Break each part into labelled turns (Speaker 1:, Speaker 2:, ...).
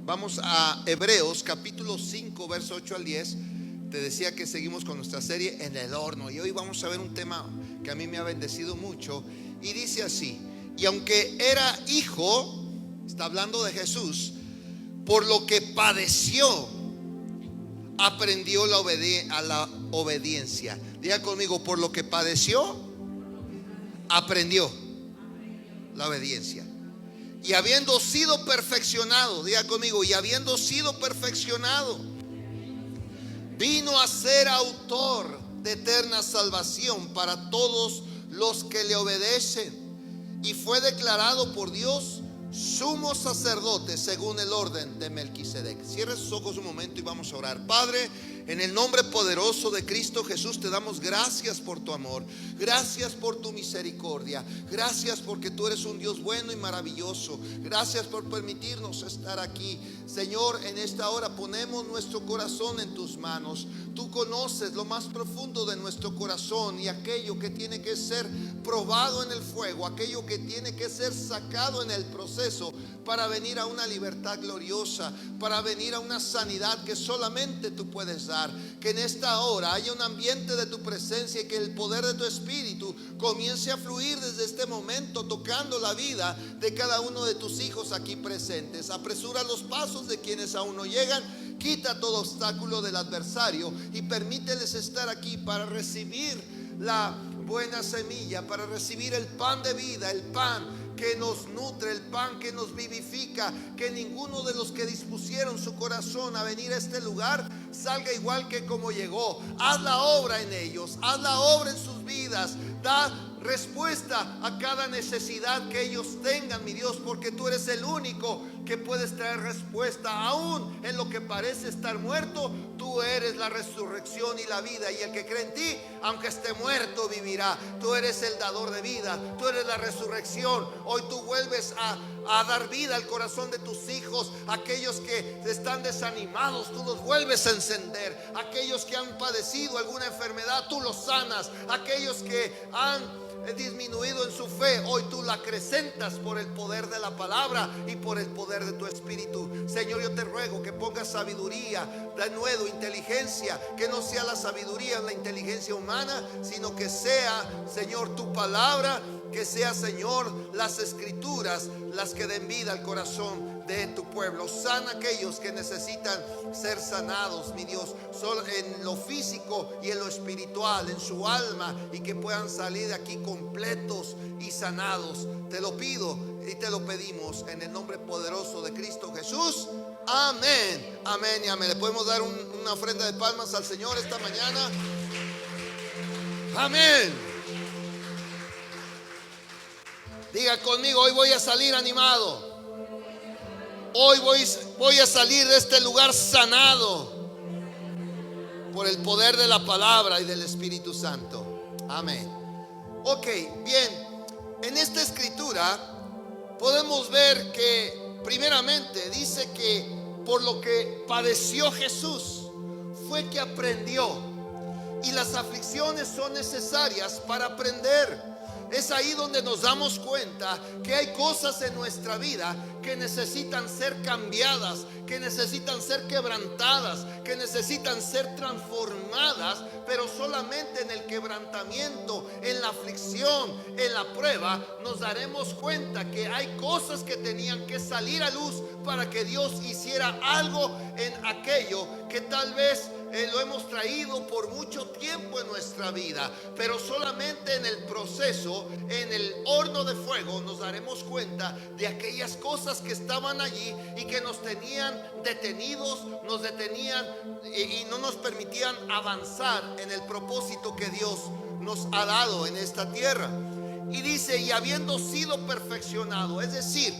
Speaker 1: Vamos a Hebreos capítulo 5 verso 8 al 10. Te decía que seguimos con nuestra serie En el horno, y hoy vamos a ver un tema que a mí me ha bendecido mucho, y dice así: y aunque era hijo, está hablando de Jesús, por lo que padeció, aprendió la obediencia. Diga conmigo: por lo que padeció, aprendió la obediencia. Y habiendo sido perfeccionado, diga conmigo, y habiendo sido perfeccionado, vino a ser autor de eterna salvación para todos los que le obedecen, y fue declarado por Dios sumo sacerdote según el orden de Melquisedec. Cierre sus ojos un momento y vamos a orar. Padre, en el nombre poderoso de Cristo Jesús, te damos gracias por tu amor, gracias por tu misericordia, gracias porque tú eres un Dios bueno y maravilloso. Gracias por permitirnos estar aquí. Señor, en esta hora ponemos nuestro corazón en tus manos. Tú conoces lo más profundo de nuestro corazón y aquello que tiene que ser probado en el fuego, aquello que tiene que ser sacado en el proceso para venir a una libertad gloriosa, para venir a una sanidad que solamente tú puedes dar. Que en esta hora haya un ambiente de tu presencia y que el poder de tu Espíritu comience a fluir desde este momento, tocando la vida de cada uno de tus hijos aquí presentes. Apresura los pasos de quienes aún no llegan, quita todo obstáculo del adversario y permíteles estar aquí para recibir la buena semilla, para recibir el pan de vida, el pan que nos nutre, el pan que nos vivifica. Que ninguno de los que dispusieron su corazón a venir a este lugar salga igual que como llegó. Haz la obra en ellos, haz la obra en sus vidas, da respuesta a cada necesidad que ellos tengan, mi Dios, porque tú eres el único que puedes traer respuesta. Aún en lo que parece estar muerto, tú eres la resurrección y la vida, y el que cree en ti, aunque esté muerto, vivirá. Tú eres el dador de vida, tú eres la resurrección. Hoy tú vuelves a dar vida al corazón de tus hijos. Aquellos que están desanimados, tú los vuelves a encender. Aquellos que han padecido alguna enfermedad, tú los sanas. Aquellos que han disminuido en su fe, hoy tú la acrecentas por el poder de la palabra y por el poder de tu Espíritu. Señor, yo te ruego que pongas sabiduría, de nuevo inteligencia, que no sea la sabiduría o la inteligencia humana, sino que sea, Señor, tu palabra, que sea, Señor, las escrituras las que den vida al corazón de tu pueblo. Sana a aquellos que necesitan ser sanados, mi Dios, solo en lo físico y en lo espiritual, en su alma, y que puedan salir de aquí completos y sanados. Te lo pido y te lo pedimos en el nombre poderoso de Cristo Jesús. Amén, amén y amén. Le podemos dar una ofrenda de palmas al Señor esta mañana. Amén. Diga conmigo: hoy voy a salir animado. Hoy voy a salir de este lugar sanado por el poder de la palabra y del Espíritu Santo. Amén. Ok, bien. En esta escritura podemos ver que primeramente dice que por lo que padeció Jesús fue que aprendió. Y las aflicciones son necesarias para aprender. Es ahí donde nos damos cuenta que hay cosas en nuestra vida que necesitan ser cambiadas, que necesitan ser quebrantadas, que necesitan ser transformadas, pero solamente en el quebrantamiento, en la aflicción, en la prueba, nos daremos cuenta que hay cosas que tenían que salir a luz para que Dios hiciera algo en aquello que tal vez lo hemos traído por mucho tiempo en nuestra vida, pero solamente en el proceso, en el horno de fuego, nos daremos cuenta de aquellas cosas que estaban allí y que nos tenían detenidos, nos detenían y no nos permitían avanzar en el propósito que Dios nos ha dado en esta tierra. Y dice: y habiendo sido perfeccionado, es decir,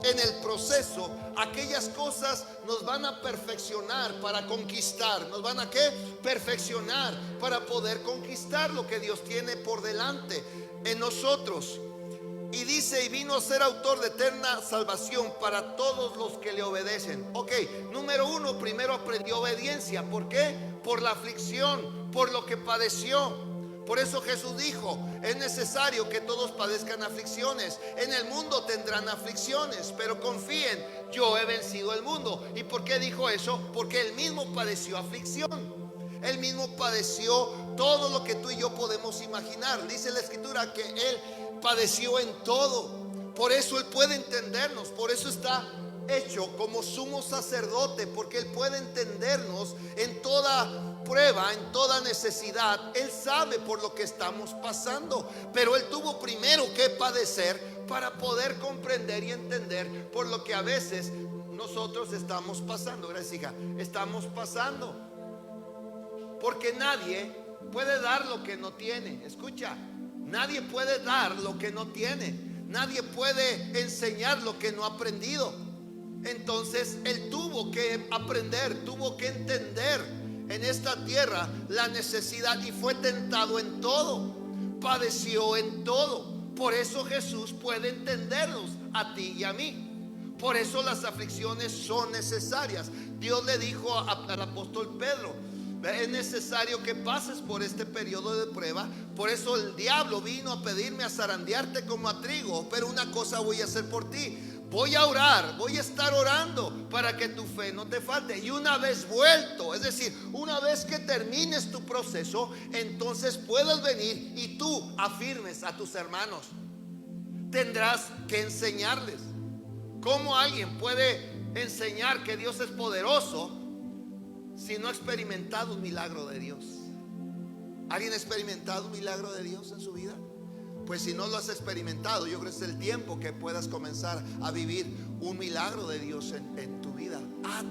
Speaker 1: en el proceso, aquellas cosas nos van a perfeccionar para conquistar. ¿Nos van a qué? Perfeccionar para poder conquistar lo que Dios tiene por delante en nosotros. Y dice: y vino a ser autor de eterna salvación para todos los que le obedecen. Ok, número uno, primero aprendió obediencia. ¿Por qué? Por la aflicción, por lo que padeció. Por eso Jesús dijo: es necesario que todos padezcan aflicciones. En el mundo tendrán aflicciones, pero confíen, yo he vencido el mundo. ¿Y por qué dijo eso? Porque Él mismo padeció aflicción. Él mismo padeció todo lo que tú y yo podemos imaginar. Dice la Escritura que Él padeció en todo. Por eso Él puede entendernos. Por eso está hecho como sumo sacerdote, porque Él puede entendernos en toda prueba, en toda necesidad. Él sabe por lo que estamos pasando, pero Él tuvo primero que padecer para poder comprender y entender por lo que a veces nosotros estamos pasando. Gracias, hija. Estamos pasando, porque nadie puede dar lo que no tiene. Escucha, nadie puede dar lo que no tiene. Nadie puede enseñar lo que no ha aprendido. Entonces Él tuvo que aprender, tuvo que entender en esta tierra la necesidad, y fue tentado en todo, padeció en todo. Por eso Jesús puede entendernos a ti y a mí. Por eso las aflicciones son necesarias. Dios le dijo al apóstol Pedro: es necesario que pases por este periodo de prueba. Por eso el diablo vino a pedirme a zarandearte como a trigo. Pero una cosa voy a hacer por ti: voy a orar, voy a estar orando para que tu fe no te falte. Y una vez vuelto, es decir, una vez que termines tu proceso, entonces puedas venir y tú afirmes a tus hermanos. Tendrás que enseñarles. ¿Cómo alguien puede enseñar que Dios es poderoso si no ha experimentado un milagro de Dios? ¿Alguien ha experimentado un milagro de Dios en su vida? Pues si no lo has experimentado, yo creo que es el tiempo que puedas comenzar a vivir un milagro de Dios en tu vida.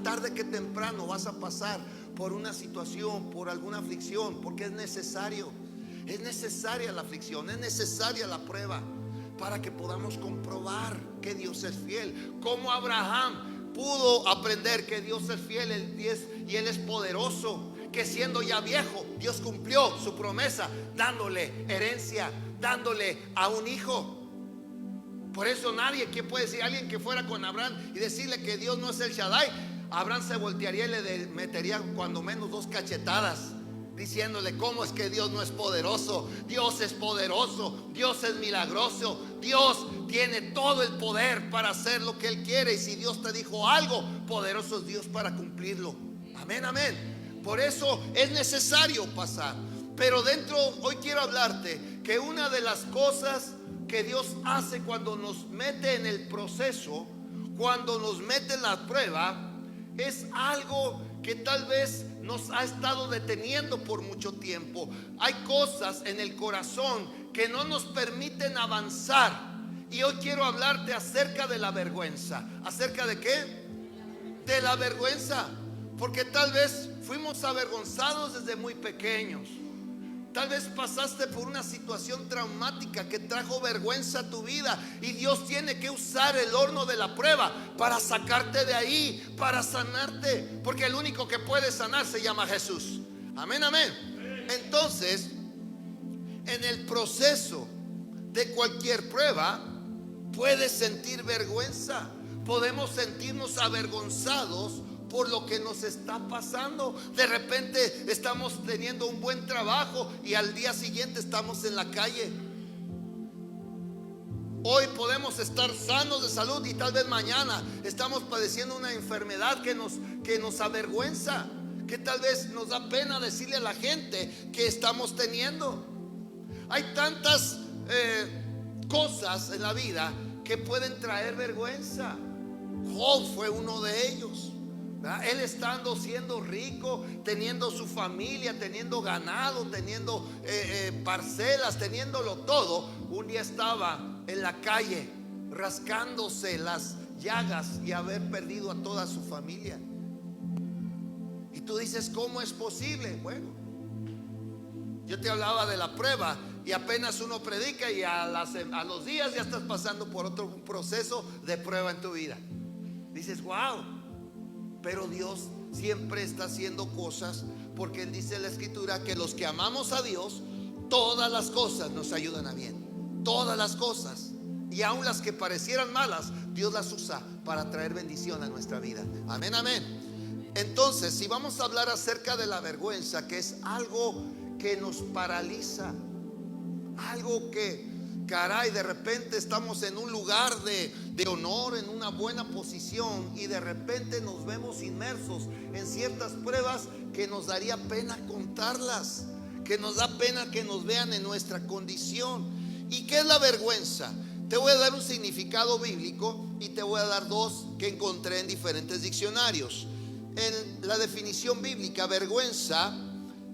Speaker 1: Tarde que temprano vas a pasar por una situación, por alguna aflicción, porque es necesario. Es necesaria la aflicción, es necesaria la prueba, para que podamos comprobar que Dios es fiel. Como Abraham pudo aprender que Dios es fiel y Él es poderoso, que siendo ya viejo, Dios cumplió su promesa, dándole herencia, dándole a un hijo. Por eso nadie que puede decir, alguien que fuera con Abraham y decirle que Dios no es el Shaddai, Abraham se voltearía y le metería cuando menos 2 cachetadas, diciéndole: ¿cómo es que Dios no es poderoso? Dios es poderoso, Dios es milagroso, Dios tiene todo el poder para hacer lo que Él quiere. Y si Dios te dijo algo, poderoso es Dios para cumplirlo. Amén, amén. Por eso es necesario pasar. Pero hoy quiero hablarte que una de las cosas que Dios hace cuando nos mete en el proceso, cuando nos mete en la prueba, es algo que tal vez nos ha estado deteniendo por mucho tiempo. Hay cosas en el corazón que no nos permiten avanzar. Y hoy quiero hablarte acerca de la vergüenza. ¿Acerca de qué? De la vergüenza. Porque tal vez fuimos avergonzados desde muy pequeños. Tal vez pasaste por una situación traumática que trajo vergüenza a tu vida, y Dios tiene que usar el horno de la prueba para sacarte de ahí, para sanarte, porque el único que puede sanar se llama Jesús. Amén, amén. Entonces, en el proceso de cualquier prueba puedes sentir vergüenza. Podemos sentirnos avergonzados por lo que nos está pasando. De repente estamos teniendo un buen trabajo y al día siguiente estamos en la calle. Hoy podemos estar sanos de salud y tal vez mañana estamos padeciendo una enfermedad que nos avergüenza, que tal vez nos da pena decirle a la gente que estamos teniendo. Hay tantas cosas en la vida que pueden traer vergüenza. Job fue uno de ellos. Él estando siendo rico, teniendo su familia, teniendo ganado, teniendo parcelas, teniéndolo todo, un día estaba en la calle rascándose las llagas y haber perdido a toda su familia. Y tú dices, ¿cómo es posible? Bueno, yo te hablaba de la prueba y apenas uno predica y a los días ya estás pasando por otro proceso de prueba en tu vida. Dices, wow. Pero Dios siempre está haciendo cosas, porque Él dice en la Escritura que los que amamos a Dios, todas las cosas nos ayudan a bien. Todas las cosas. Y aun las que parecieran malas, Dios las usa para traer bendición a nuestra vida. Amén, amén. Entonces, si vamos a hablar acerca de la vergüenza, que es algo que nos paraliza. Algo que, caray, de repente estamos en un lugar de honor, en una buena posición, y de repente nos vemos inmersos en ciertas pruebas que nos daría pena contarlas, que nos da pena que nos vean en nuestra condición. ¿Y qué es la vergüenza? Te voy a dar un significado bíblico y te voy a dar dos que encontré en diferentes diccionarios. En la definición bíblica, vergüenza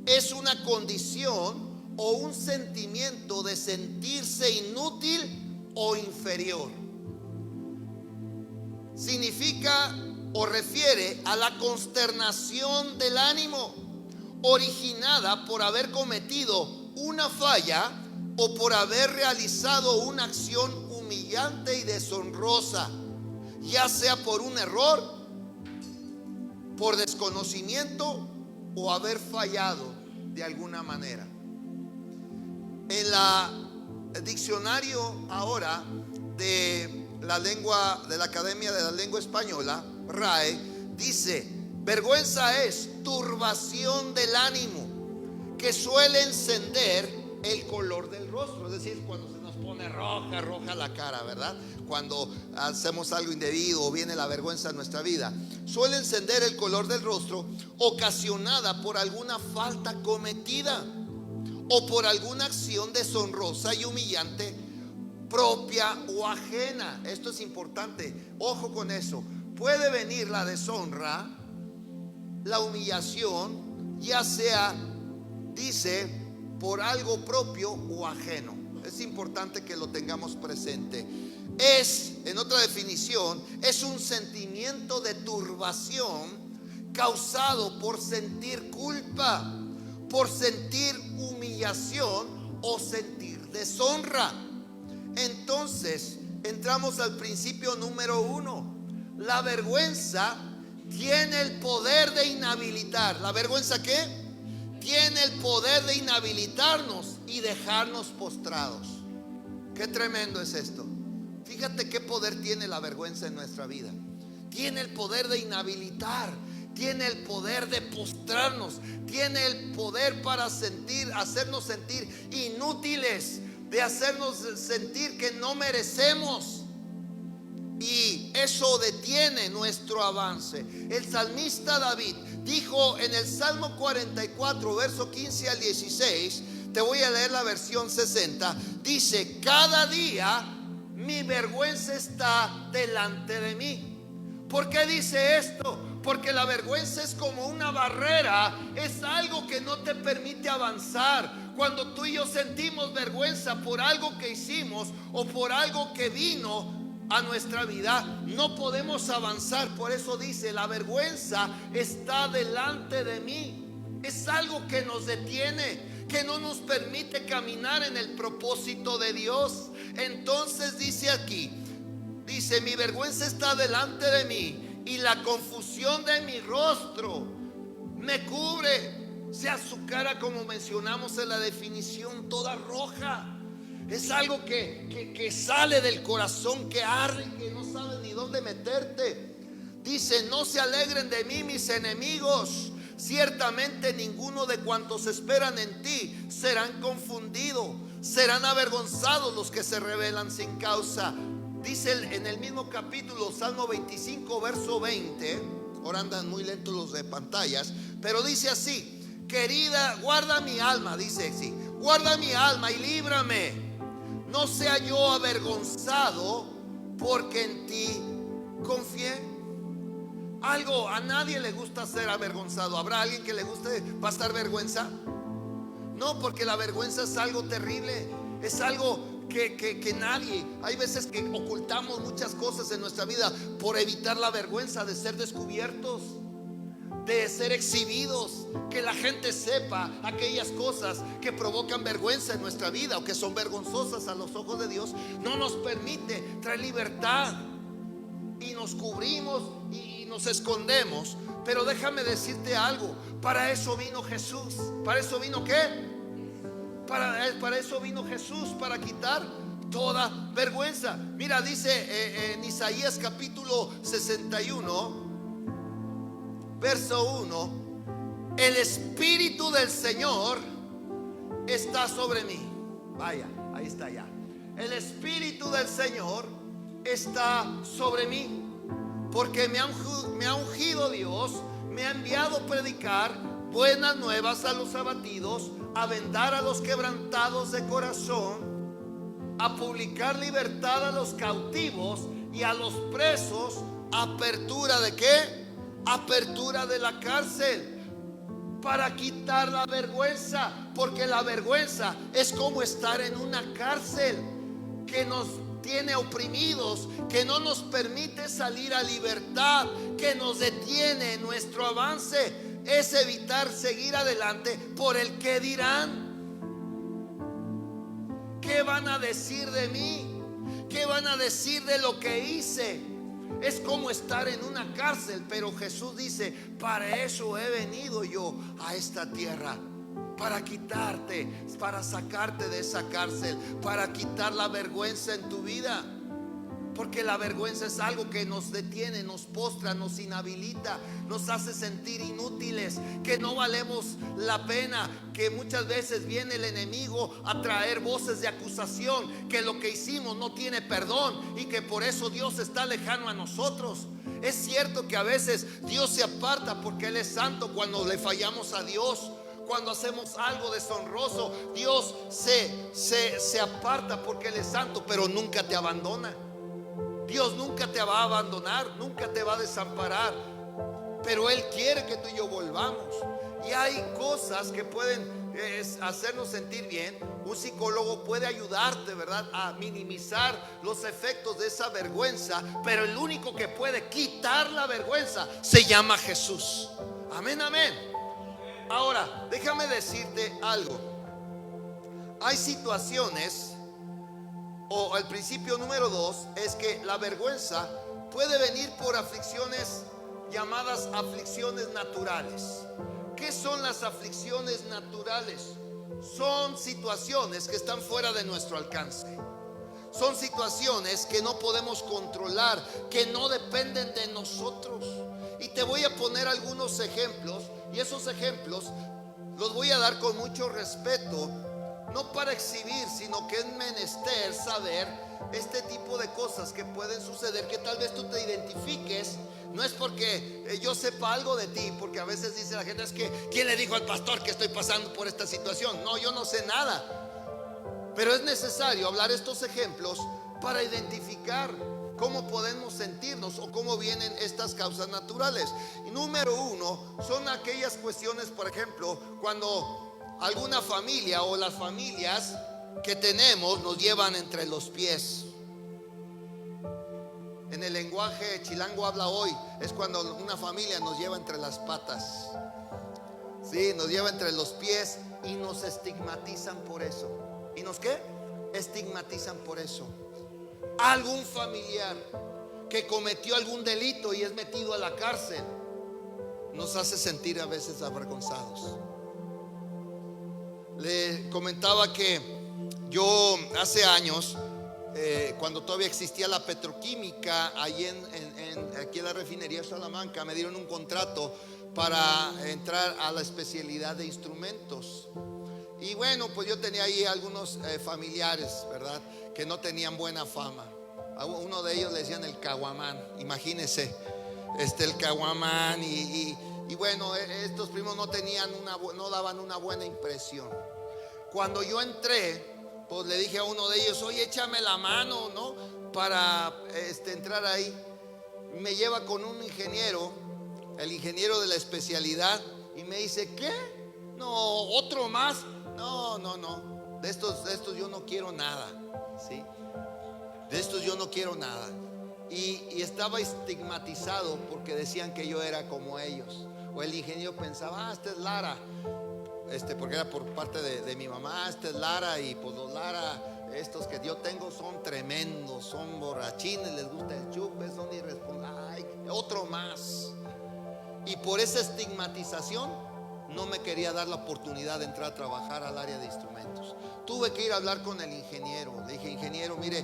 Speaker 1: es una condición o un sentimiento de sentirse inútil o inferior. Significa o refiere a la consternación del ánimo originada por haber cometido una falla o por haber realizado una acción humillante y deshonrosa, ya sea por un error, por desconocimiento o haber fallado de alguna manera. En el diccionario ahora de la lengua, de la Academia de la Lengua Española, RAE, dice: vergüenza es turbación del ánimo que suele encender el color del rostro. Es decir, cuando se nos pone roja la cara, ¿verdad? Cuando hacemos algo indebido o viene la vergüenza en nuestra vida, suele encender el color del rostro, ocasionada por alguna falta cometida o por alguna acción deshonrosa y humillante, propia o ajena. Esto es importante, ojo con eso. Puede venir la deshonra, la humillación, ya sea, dice, por algo propio o ajeno. Es importante que lo tengamos presente. Es, en otra definición, es un sentimiento de turbación causado por sentir culpa, por sentir humillación o sentir deshonra. Entonces, entramos al principio número 1. La vergüenza tiene el poder de inhabilitar. ¿La vergüenza qué? Tiene el poder de inhabilitarnos y dejarnos postrados. Qué tremendo es esto. Fíjate qué poder tiene la vergüenza en nuestra vida. Tiene el poder de inhabilitar, tiene el poder de postrarnos, tiene el poder para hacernos sentir inútiles, de hacernos sentir que no merecemos. Y eso detiene nuestro avance. El salmista David dijo en el Salmo 44, verso 15 al 16, te voy a leer la versión 60, dice: cada día mi vergüenza está delante de mí. ¿Por qué dice esto? Porque la vergüenza es como una barrera, es algo que no te permite avanzar. Cuando tú y yo sentimos vergüenza por algo que hicimos o por algo que vino a nuestra vida, no podemos avanzar. Por eso dice: la vergüenza está delante de mí. Es algo que nos detiene, que no nos permite caminar en el propósito de Dios. Entonces dice aquí, dice: mi vergüenza está delante de mí y la confusión de mi rostro me cubre. Sea su cara, como mencionamos en la definición, toda roja. Es algo que sale del corazón, que arde, que no sabes ni dónde meterte. Dice: no se alegren de mí mis enemigos, ciertamente ninguno de cuantos esperan en ti serán confundidos, serán avergonzados los que se rebelan sin causa. Dice en el mismo capítulo, Salmo 25, verso 20. Ahora andan muy lentos los de pantallas, pero dice así: querida, guarda mi alma, dice así: guarda mi alma y líbrame, no sea yo avergonzado, porque en ti confié. Algo, a nadie le gusta ser avergonzado. ¿Habrá alguien que le guste pasar vergüenza? No, porque la vergüenza es algo terrible. Es algo que nadie. Hay veces que ocultamos muchas cosas en nuestra vida por evitar la vergüenza de ser descubiertos, de ser exhibidos, que la gente sepa aquellas cosas que provocan vergüenza en nuestra vida o que son vergonzosas a los ojos de Dios. No nos permite traer libertad y nos cubrimos y nos escondemos. Pero déjame decirte algo: para eso vino Jesús. ¿Para eso vino qué? Para eso vino Jesús, para quitar toda vergüenza. Mira, dice en Isaías capítulo 61, verso 1: el Espíritu del Señor está sobre mí. Vaya, ahí está ya. El Espíritu del Señor está sobre mí, porque me ha ungido Dios, me ha enviado a predicar buenas nuevas a los abatidos, a vendar a los quebrantados de corazón, a publicar libertad a los cautivos y a los presos, apertura de ¿qué? Apertura de la cárcel, para quitar la vergüenza, porque la vergüenza es como estar en una cárcel que nos tiene oprimidos, que no nos permite salir a libertad, que nos detiene en nuestro avance. Es evitar seguir adelante por el que dirán. ¿Qué van a decir de mí? ¿Qué van a decir de lo que hice? Es como estar en una cárcel, pero Jesús dice: para eso he venido yo a esta tierra, para quitarte, para sacarte de esa cárcel, para quitar la vergüenza en tu vida. Porque la vergüenza es algo que nos detiene, nos postra, nos inhabilita, nos hace sentir inútiles, que no valemos la pena, que muchas veces viene el enemigo a traer voces de acusación, que lo que hicimos no tiene perdón y que por eso Dios está lejano a nosotros. Es cierto que a veces Dios se aparta porque Él es santo cuando le fallamos a Dios. Cuando hacemos algo deshonroso, Dios se aparta porque Él es santo, pero nunca te abandona. Dios nunca te va a abandonar, nunca te va a desamparar, pero Él quiere que tú y yo volvamos. Y hay cosas que pueden hacernos sentir bien. Un psicólogo puede ayudarte, ¿verdad?, a minimizar los efectos de esa vergüenza, pero el único que puede quitar la vergüenza se llama Jesús. Amén, amén. Ahora, déjame decirte algo. Hay situaciones, o el principio número 2 es que la vergüenza puede venir por aflicciones llamadas aflicciones naturales. ¿Qué son las aflicciones naturales? Son situaciones que están fuera de nuestro alcance. Son situaciones que no podemos controlar, que no dependen de nosotros. Y te voy a poner algunos ejemplos, y esos ejemplos los voy a dar con mucho respeto, no para exhibir, sino que es menester saber este tipo de cosas que pueden suceder, que tal vez tú te identifiques. No es porque yo sepa algo de ti, porque a veces dice la gente: es que ¿quién le dijo al pastor que estoy pasando por esta situación? No, yo no sé nada. Pero es necesario hablar estos ejemplos para identificar cómo podemos sentirnos o cómo vienen estas causas naturales. Y número 1 son aquellas cuestiones, por ejemplo, cuando alguna familia o las familias que tenemos nos llevan entre los pies. En el lenguaje chilango habla hoy, es cuando una familia nos lleva entre las patas. Sí, nos lleva entre los pies y nos estigmatizan por eso. ¿Y nos qué? Estigmatizan por eso. Algún familiar que cometió algún delito y es metido a la cárcel nos hace sentir a veces avergonzados. Le comentaba que yo hace años, cuando todavía existía la petroquímica, allí aquí en la refinería Salamanca, me dieron un contrato para entrar a la especialidad de instrumentos. Y bueno, pues yo tenía ahí algunos familiares, ¿verdad?, que no tenían buena fama. A uno de ellos le decían el caguamán, imagínense, el caguamán. Y bueno, estos primos no daban una buena impresión. Cuando yo entré, pues le dije a uno de ellos: oye, échame la mano, ¿no?, para entrar ahí. Me lleva con un ingeniero, el ingeniero de la especialidad, y me dice: ¿qué? No, otro más. No, de estos yo no quiero nada, ¿sí? De estos yo no quiero nada. Y estaba estigmatizado porque decían que yo era como ellos. O el ingeniero pensaba: esta es Lara, porque era por parte de mi mamá, esta es Lara. Y pues los Lara, estos que yo tengo, son tremendos, son borrachines, les gusta el chupe, son irresponsables. Otro más. Y por esa estigmatización no me quería dar la oportunidad de entrar a trabajar al área de instrumentos. Tuve que ir a hablar con el ingeniero. Le dije: ingeniero, mire,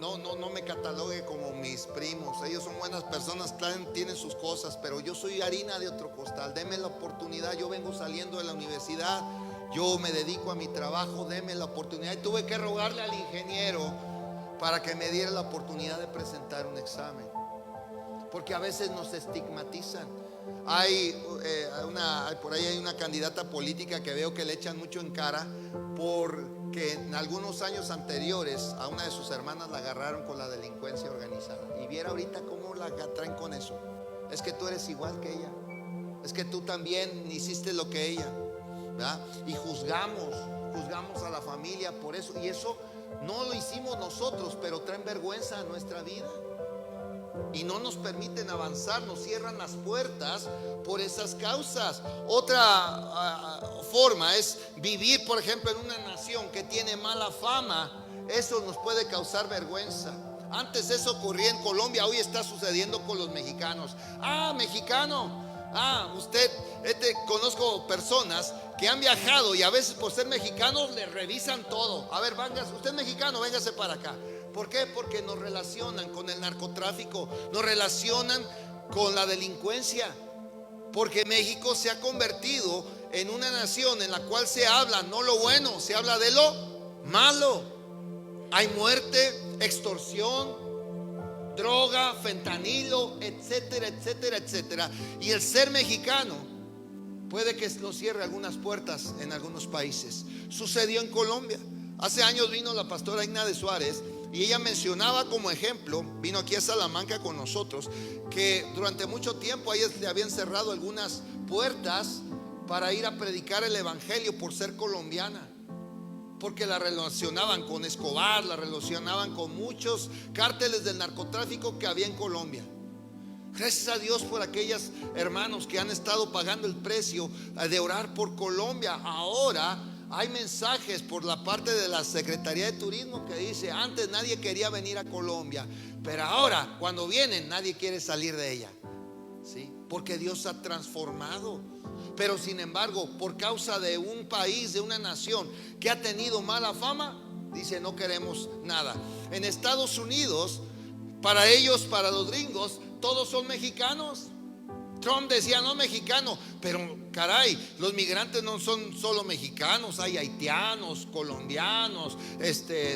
Speaker 1: no me catalogue como mis primos. Ellos son buenas personas, tienen sus cosas, pero yo soy harina de otro costal. Deme la oportunidad. Yo vengo saliendo de la universidad, yo me dedico a mi trabajo, deme la oportunidad. Y tuve que rogarle al ingeniero para que me diera la oportunidad de presentar un examen, porque a veces nos estigmatizan. Por ahí hay una candidata política que veo que le echan mucho en cara porque en algunos años anteriores a una de sus hermanas la agarraron con la delincuencia organizada. Y viera ahorita cómo la traen con eso. Es que tú eres igual que ella, es que tú también hiciste lo que ella, ¿verdad? Y juzgamos a la familia por eso. Y eso no lo hicimos nosotros, pero traen vergüenza a nuestra vida y no nos permiten avanzar, nos cierran las puertas por esas causas. Otra forma es vivir, por ejemplo, en una nación que tiene mala fama. Eso nos puede causar vergüenza. Antes eso ocurría en Colombia, hoy está sucediendo con los mexicanos. Mexicano, conozco personas que han viajado y a veces por ser mexicanos le revisan todo. A ver, usted es mexicano, véngase para acá. ¿Por qué? Porque nos relacionan con el narcotráfico, nos relacionan con la delincuencia. Porque México se ha convertido en una nación en la cual se habla no lo bueno, se habla de lo malo. Hay muerte, extorsión, droga, fentanilo, etcétera, etcétera, etcétera. Y el ser mexicano puede que nos cierre algunas puertas en algunos países. Sucedió en Colombia. Hace años vino la pastora Igna de Suárez y ella mencionaba como ejemplo, vino aquí a Salamanca con nosotros, que durante mucho tiempo a ella le habían cerrado algunas puertas para ir a predicar el evangelio por ser colombiana, porque la relacionaban con Escobar, la relacionaban con muchos cárteles del narcotráfico que había en Colombia. Gracias a Dios por aquellos hermanos que han estado pagando el precio de orar por Colombia. Ahora hay mensajes por la parte de la Secretaría de Turismo que dice: antes nadie quería venir a Colombia, pero ahora cuando vienen nadie quiere salir de ella, ¿sí? Porque Dios ha transformado. Pero sin embargo, por causa de un país, de una nación que ha tenido mala fama, dice: no queremos nada. En Estados Unidos, para ellos, para los gringos, todos son mexicanos. Trump decía: no, mexicano, pero caray, los migrantes no son solo mexicanos, hay haitianos, colombianos,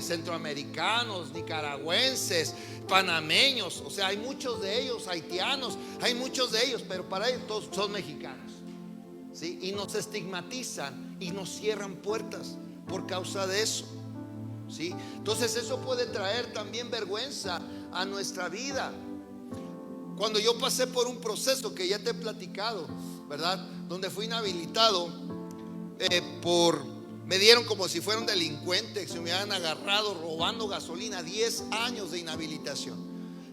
Speaker 1: centroamericanos, nicaragüenses, panameños, o sea, hay muchos de ellos, haitianos, hay muchos de ellos, pero para ellos todos son mexicanos, ¿sí? Y nos estigmatizan y nos cierran puertas por causa de eso, ¿sí? Entonces eso puede traer también vergüenza a nuestra vida. Cuando yo pasé por un proceso que ya te he platicado, ¿verdad? Donde fui inhabilitado me dieron como si fuera un delincuente, que se me hubieran agarrado robando gasolina. 10 años de inhabilitación.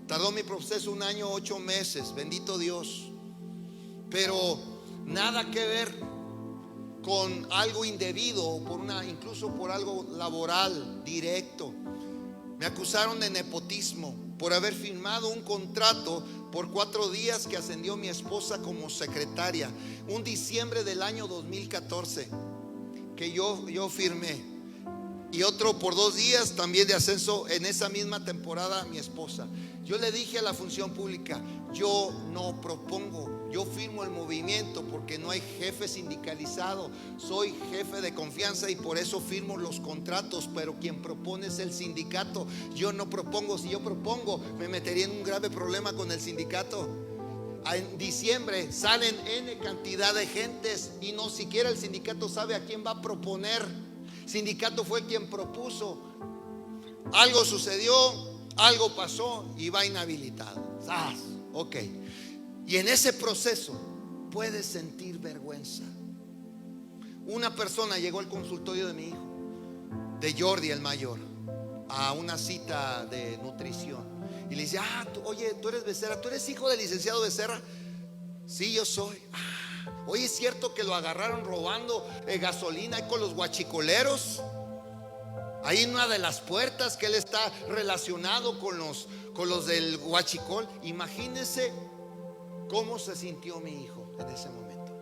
Speaker 1: Tardó mi proceso 1 año 8 meses, bendito Dios. Pero nada que ver con algo indebido, incluso por algo laboral directo. Me acusaron de nepotismo por haber firmado un contrato por 4 días que ascendió mi esposa como secretaria, un diciembre del año 2014 que yo firmé, y otro por 2 días también de ascenso en esa misma temporada mi esposa. Yo le dije a la función pública: yo no propongo, yo firmo el movimiento porque no hay jefe sindicalizado, soy jefe de confianza y por eso firmo los contratos, pero quien propone es el sindicato. Yo no propongo, si yo propongo me metería en un grave problema con el sindicato. En diciembre salen N cantidad de gentes y no siquiera el sindicato sabe a quién va a proponer. Sindicato fue quien propuso. Algo sucedió, algo pasó y va inhabilitado. Ok. Y en ese proceso puedes sentir vergüenza. Una persona llegó al consultorio de mi hijo, de Jordi el mayor, a una cita de nutrición, y le dice: oye, tú eres Becerra, tú eres hijo del licenciado Becerra. Sí, yo soy. Oye, ¿es cierto que lo agarraron robando gasolina ahí con los guachicoleros? Ahí en una de las puertas, que él está relacionado con los del huachicol. Imagínense cómo se sintió mi hijo en ese momento.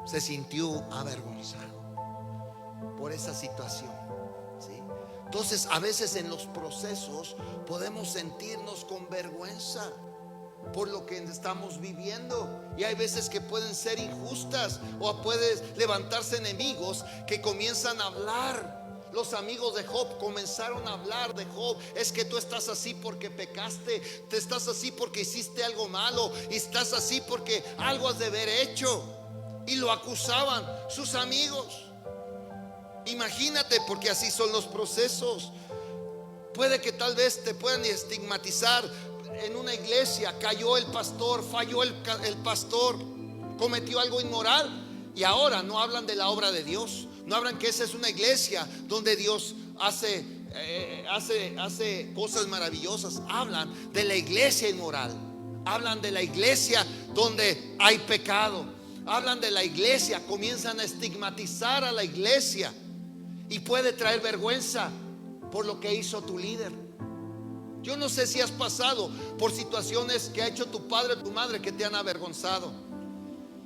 Speaker 1: Se sintió avergonzado por esa situación, ¿sí? Entonces a veces en los procesos podemos sentirnos con vergüenza por lo que estamos viviendo, y hay veces que pueden ser injustas, o pueden levantarse enemigos que comienzan a hablar. Los amigos de Job comenzaron a hablar de Job: es que tú estás así porque pecaste, te estás así porque hiciste algo malo, y estás así porque algo has de haber hecho. Y lo acusaban sus amigos. Imagínate, porque así son los procesos. Puede que tal vez te puedan estigmatizar. En una iglesia cayó el pastor, falló el pastor, cometió algo inmoral, y ahora no hablan de la obra de Dios. No hablan que esa es una iglesia donde Dios hace cosas maravillosas. Hablan de la iglesia inmoral. Hablan de la iglesia donde hay pecado. Hablan de la iglesia, comienzan a estigmatizar a la iglesia, y puede traer vergüenza por lo que hizo tu líder. Yo no sé si has pasado por situaciones que ha hecho tu padre o tu madre que te han avergonzado,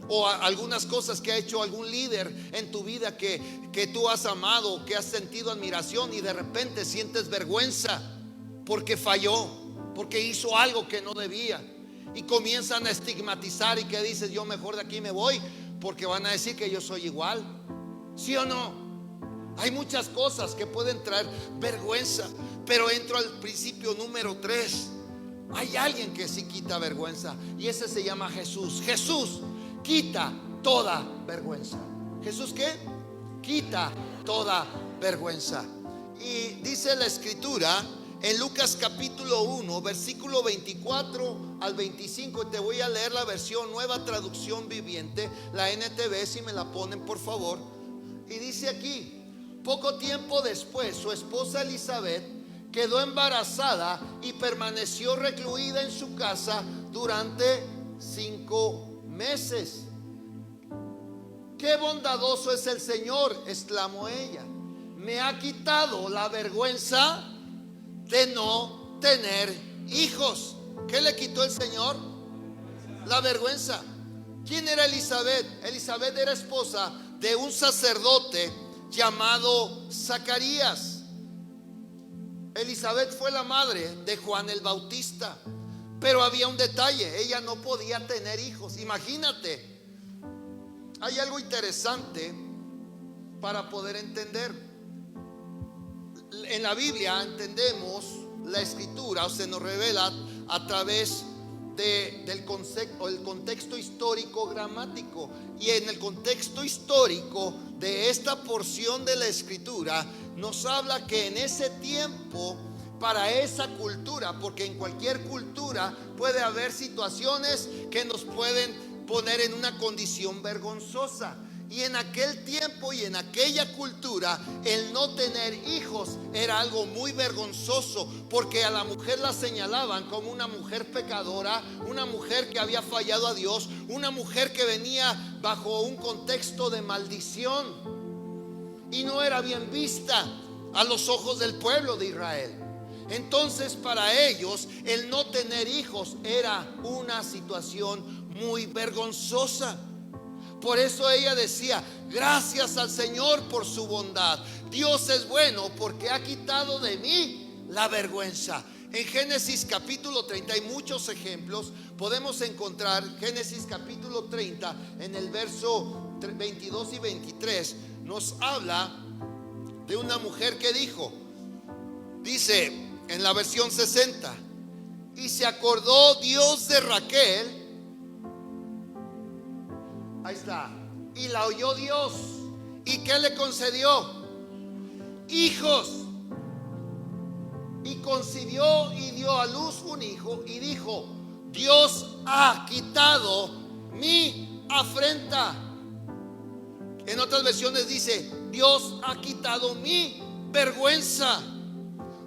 Speaker 1: o algunas cosas que ha hecho algún líder en tu vida que tú has amado, que has sentido admiración, y de repente sientes vergüenza porque falló, porque hizo algo que no debía, y comienzan a estigmatizar, y que dices: yo mejor de aquí me voy porque van a decir que yo soy igual. ¿Sí o no? Hay muchas cosas que pueden traer vergüenza, pero entro al principio número 3. Hay alguien que sí quita vergüenza, y ese se llama Jesús. Jesús quita toda vergüenza. ¿Jesús qué? Quita toda vergüenza. Y dice la escritura en Lucas capítulo 1, versículo 24 al 25. Te voy a leer la versión Nueva Traducción Viviente, la NTV, si me la ponen por favor. Y dice aquí: poco tiempo después, su esposa Elizabeth quedó embarazada y permaneció recluida en su casa durante 5 meses. Qué bondadoso es el Señor, exclamó ella. Me ha quitado la vergüenza de no tener hijos. ¿Qué le quitó el Señor? La vergüenza. ¿Quién era Elizabeth? Elizabeth era esposa de un sacerdote llamado Zacarías. Elizabeth fue la madre de Juan el Bautista, pero había un detalle: ella no podía tener hijos. Imagínate, hay algo interesante para poder entender. En la Biblia entendemos la escritura, o se nos revela a través del concepto, el contexto histórico gramático. Y en el contexto histórico de esta porción de la escritura nos habla que en ese tiempo, para esa cultura, porque en cualquier cultura puede haber situaciones que nos pueden poner en una condición vergonzosa, y en aquel tiempo y en aquella cultura el no tener hijos era algo muy vergonzoso, porque a la mujer la señalaban como una mujer pecadora, una mujer que había fallado a Dios, una mujer que venía bajo un contexto de maldición, y no era bien vista a los ojos del pueblo de Israel. Entonces para ellos el no tener hijos era una situación muy vergonzosa. Por eso ella decía: gracias al Señor por su bondad. Dios es bueno porque ha quitado de mí la vergüenza. En Génesis capítulo 30 hay muchos ejemplos. Podemos encontrar Génesis capítulo 30 en el verso 22 y 23. Nos habla de una mujer que dice en la versión 60: y se acordó Dios de Raquel. Ahí está. Y la oyó Dios. ¿Y qué le concedió? Hijos. Y concibió y dio a luz un hijo, y dijo: Dios ha quitado mi afrenta. En otras versiones dice: Dios ha quitado mi vergüenza.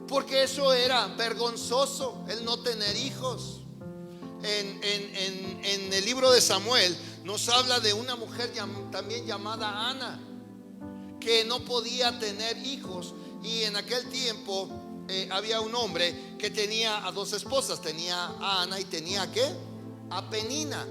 Speaker 1: Porque eso era vergonzoso, el no tener hijos. En el libro de Samuel nos habla de una mujer también llamada Ana, que no podía tener hijos. Y en aquel tiempo había un hombre que tenía a 2 esposas. Tenía a Ana y tenía ¿a qué? A Penina.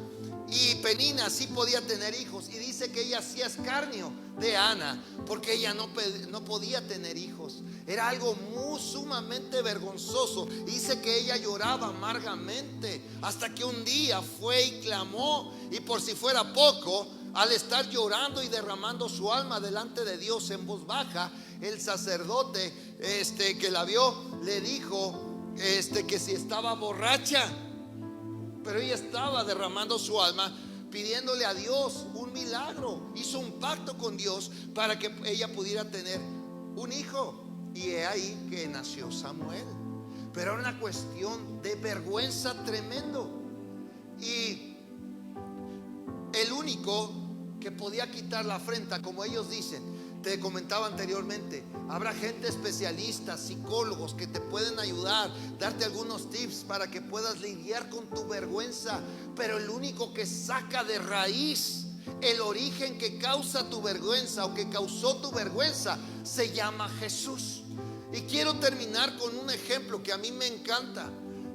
Speaker 1: Y Penina sí podía tener hijos. Y dice que ella hacía escarnio de Ana porque ella no podía tener hijos. Era algo muy sumamente vergonzoso. Y dice que ella lloraba amargamente hasta que un día fue y clamó. Y por si fuera poco, al estar llorando y derramando su alma delante de Dios en voz baja, el sacerdote que la vio le dijo que si estaba borracha. Pero ella estaba derramando su alma, pidiéndole a Dios un milagro. Hizo un pacto con Dios para que ella pudiera tener un hijo. Y es ahí que nació Samuel. Pero era una cuestión de vergüenza tremendo. Y el único que podía quitar la afrenta, como ellos dicen, te comentaba anteriormente, habrá gente especialista, psicólogos que te pueden ayudar, darte algunos tips para que puedas lidiar con tu vergüenza. Pero el único que saca de raíz el origen que causa tu vergüenza o que causó tu vergüenza se llama Jesús. Y quiero terminar con un ejemplo que a mí me encanta,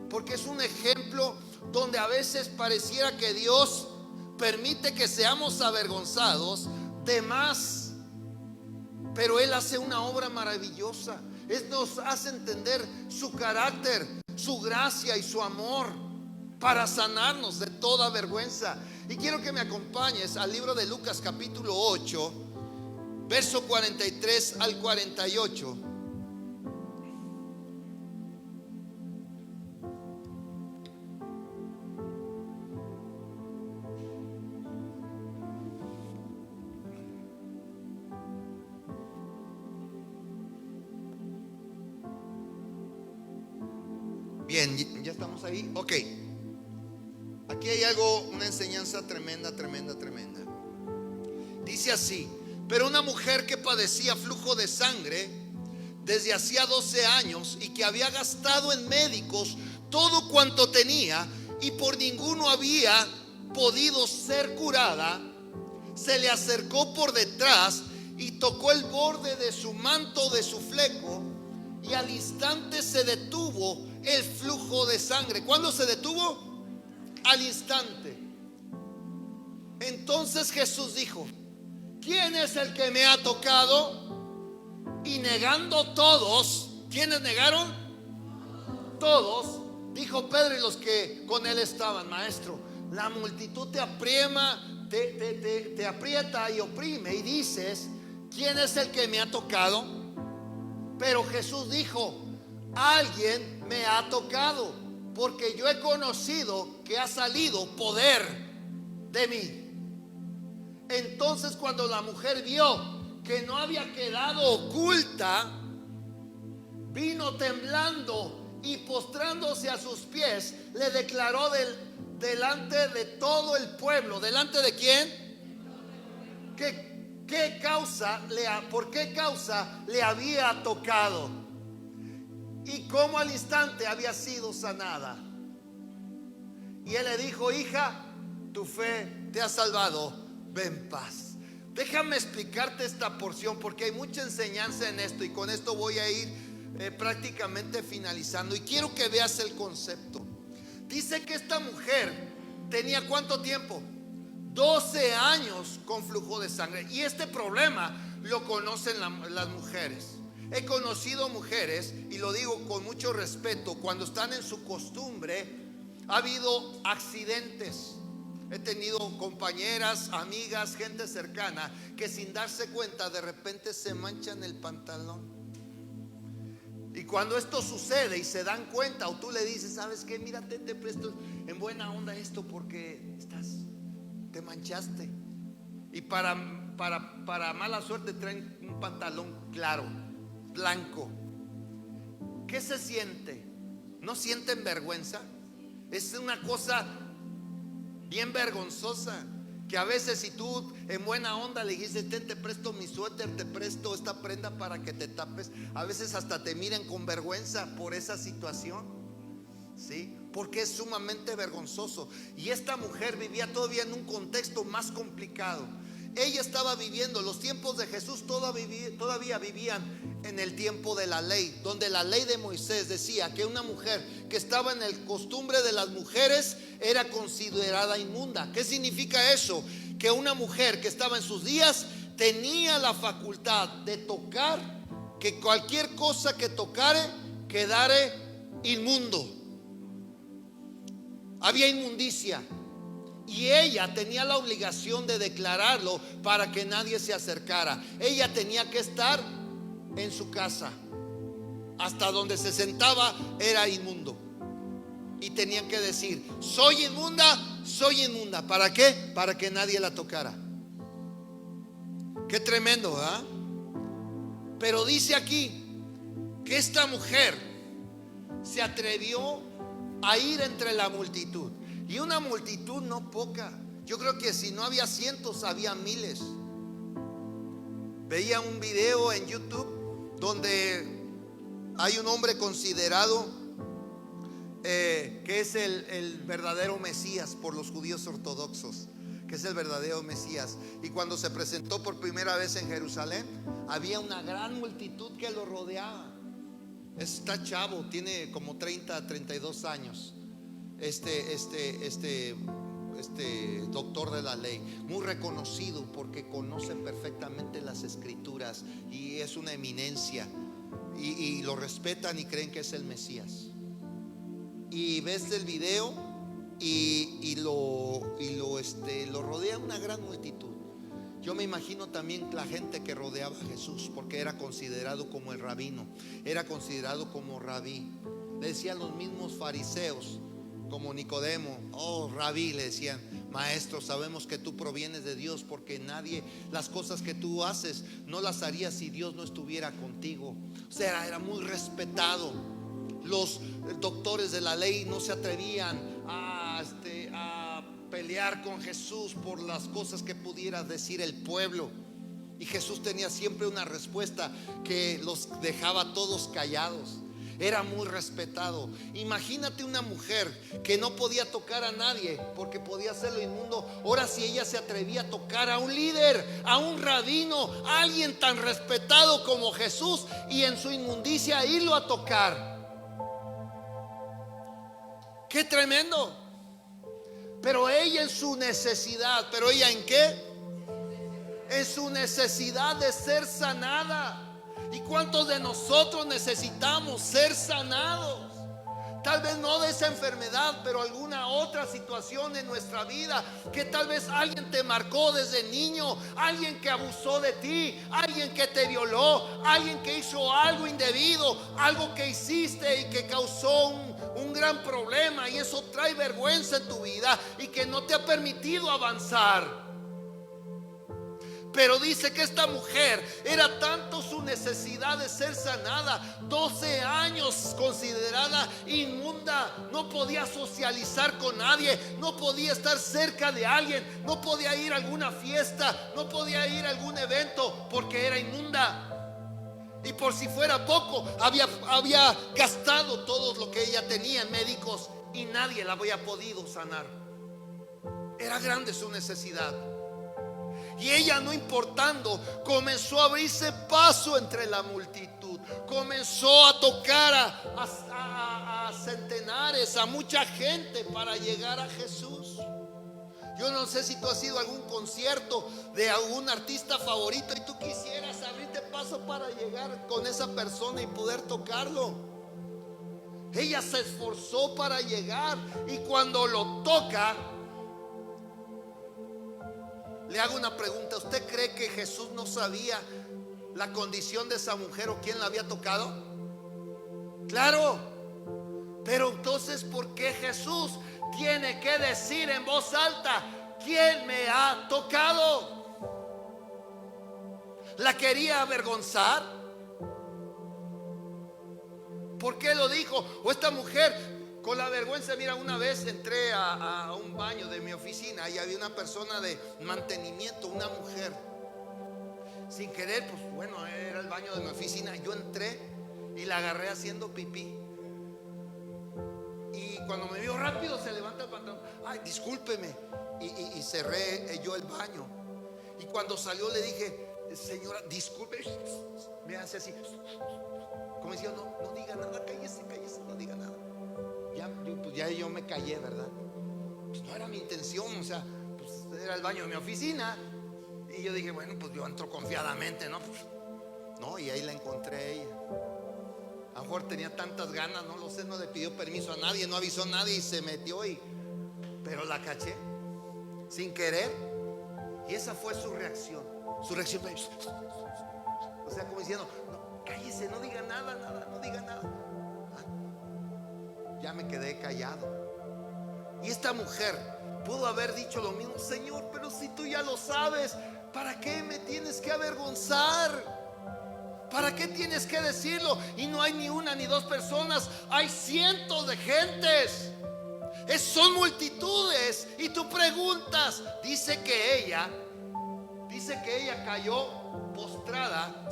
Speaker 1: porque es un ejemplo donde a veces pareciera que Dios permite que seamos avergonzados de más. Pero Él hace una obra maravillosa. Él nos hace entender su carácter, su gracia y su amor para sanarnos de toda vergüenza. Y quiero que me acompañes al libro de Lucas capítulo 8, verso 43 al 48. Bien, ya estamos ahí. Ok. Aquí hay algo, una enseñanza tremenda. Dice así: pero una mujer que padecía flujo de sangre desde hacía 12 años y que había gastado en médicos todo cuanto tenía y por ninguno había podido ser curada, se le acercó por detrás y tocó el borde de su manto, de su fleco, y al instante se detuvo el flujo de sangre. ¿Cuándo se detuvo? Al instante. Entonces Jesús dijo: ¿quién es el que me ha tocado? Y negando todos, ¿quiénes negaron? Todos, dijo Pedro y los que con él estaban: maestro, la multitud te aprieta y oprime, y dices: ¿quién es el que me ha tocado? Pero Jesús dijo: alguien me ha tocado, porque yo he conocido que ha salido poder de mí. Entonces, cuando la mujer vio que no había quedado oculta, vino temblando y postrándose a sus pies, le declaró delante de todo el pueblo. ¿Delante de quién? ¿Por qué causa le había tocado? Y cómo al instante había sido sanada. Y él le dijo: hija, tu fe te ha salvado, ve en paz. Déjame explicarte esta porción porque hay mucha enseñanza en esto, y con esto voy a ir prácticamente finalizando. Y quiero que veas el concepto. Dice que esta mujer tenía ¿cuánto tiempo? 12 años con flujo de sangre. Y este problema lo conocen las mujeres. He conocido mujeres, y lo digo con mucho respeto, cuando están en su costumbre, ha habido accidentes. He tenido compañeras, amigas, gente cercana que sin darse cuenta de repente se manchan el pantalón. Y cuando esto sucede y se dan cuenta, o tú le dices: ¿sabes qué? Mírate, te presto en buena onda esto porque te manchaste. Y para mala suerte traen un pantalón claro, blanco. ¿Qué se siente? ¿No sienten vergüenza? Es una cosa bien vergonzosa, que a veces si tú en buena onda le dices: te presto mi suéter, te presto esta prenda para que te tapes, a veces hasta te miran con vergüenza por esa situación, ¿sí? Porque es sumamente vergonzoso. Y esta mujer vivía todavía en un contexto más complicado. Ella estaba viviendo los tiempos de Jesús, todavía vivían en el tiempo de la ley, donde la ley de Moisés decía que una mujer que estaba en el costumbre de las mujeres era considerada inmunda. ¿Qué significa eso? Que una mujer que estaba en sus días tenía la facultad de tocar, que cualquier cosa que tocare quedare inmundo. Había inmundicia. Y ella tenía la obligación de declararlo para que nadie se acercara. Ella tenía que estar en su casa. Hasta donde se sentaba era inmundo. Y tenían que decir: soy inmunda, soy inmunda. ¿Para qué? Para que nadie la tocara. Qué tremendo, ¿verdad? Pero dice aquí que esta mujer se atrevió a ir entre la multitud. Y una multitud no poca. Yo creo que si no había cientos, había miles. Veía un video en YouTube donde hay un hombre considerado que es el verdadero Mesías por los judíos ortodoxos, que es el verdadero Mesías. Y cuando se presentó por primera vez en Jerusalén, había una gran multitud que lo rodeaba. Está chavo, tiene como 30, 32 años. Este doctor de la ley, muy reconocido porque conoce perfectamente las escrituras y es una eminencia, y lo respetan y creen que es el Mesías. Y ves el video y lo rodea una gran multitud. Yo me imagino también la gente que rodeaba a Jesús, porque era considerado como el rabino, era considerado como rabí. Le decían los mismos fariseos, como Nicodemo: oh rabí, le decían, maestro, sabemos que tú provienes de Dios, porque las cosas que tú haces no las harías si Dios no estuviera contigo. O sea, era muy respetado. Los doctores de la ley no se atrevían a pelear con Jesús por las cosas que pudiera decir el pueblo. Y Jesús tenía siempre una respuesta que los dejaba a todos callados. Era muy respetado. Imagínate una mujer que no podía tocar a nadie porque podía hacerlo inmundo. Ahora si ella se atrevía a tocar a un líder, a un rabino, a alguien tan respetado como Jesús, y en su inmundicia irlo a tocar. ¡Qué tremendo! Pero ella en su necesidad, ¿pero ella en qué? En su necesidad de ser sanada. ¿Y cuántos de nosotros necesitamos ser sanados? Tal vez no de esa enfermedad, pero alguna otra situación en nuestra vida, que tal vez alguien te marcó desde niño, alguien que abusó de ti, alguien que te violó, alguien que hizo algo indebido, algo que hiciste y que causó un gran problema, y eso trae vergüenza en tu vida y que no te ha permitido avanzar. Pero dice que esta mujer era tanto su necesidad de ser sanada, 12 años considerada inmunda, no podía socializar con nadie, no podía estar cerca de alguien, no podía ir a alguna fiesta, no podía ir a algún evento porque era inmunda. Y por si fuera poco, había gastado todo lo que ella tenía en médicos y nadie la había podido sanar. Era grande su necesidad. Y ella, no importando, comenzó a abrirse paso entre la multitud. Comenzó a tocar a centenares, a mucha gente para llegar a Jesús. Yo no sé si tú has ido a algún concierto de algún artista favorito y tú quisieras abrirte paso para llegar con esa persona y poder tocarlo. Ella se esforzó para llegar, y cuando lo toca, le hago una pregunta: ¿usted cree que Jesús no sabía la condición de esa mujer o quién la había tocado? Claro. Pero entonces, ¿por qué Jesús tiene que decir en voz alta: ¿quién me ha tocado? ¿La quería avergonzar? ¿Por qué lo dijo? O esta mujer con la vergüenza. Mira, una vez entré a un baño de mi oficina y había una persona de mantenimiento, una mujer. Sin querer, pues bueno, era el baño de mi oficina. Yo entré y la agarré haciendo pipí. Y cuando me vio rápido se levanta el pantalón. Ay, discúlpeme. Y cerré yo el baño. Y cuando salió le dije: señora, disculpe. Me hace así, como diciendo: no diga nada, cállese, no diga nada. Ya yo me callé, ¿verdad? Pues no era mi intención, o sea, pues era el baño de mi oficina. Y yo dije: bueno, pues yo entro confiadamente, ¿no? Pues, no, y ahí la encontré a ella. A lo mejor tenía tantas ganas, no lo sé, no le pidió permiso a nadie, no avisó a nadie y se metió pero la caché sin querer. Y esa fue su reacción. Su reacción fue, o sea, como diciendo: no, cállese, no diga nada, no diga nada. Ya me quedé callado. Y esta mujer pudo haber dicho lo mismo: Señor, pero si tú ya lo sabes, ¿para qué me tienes que avergonzar? ¿Para qué tienes que decirlo? Y no hay ni una ni dos personas, hay cientos de gentes. Son multitudes. Y tú preguntas. Dice que ella cayó postrada,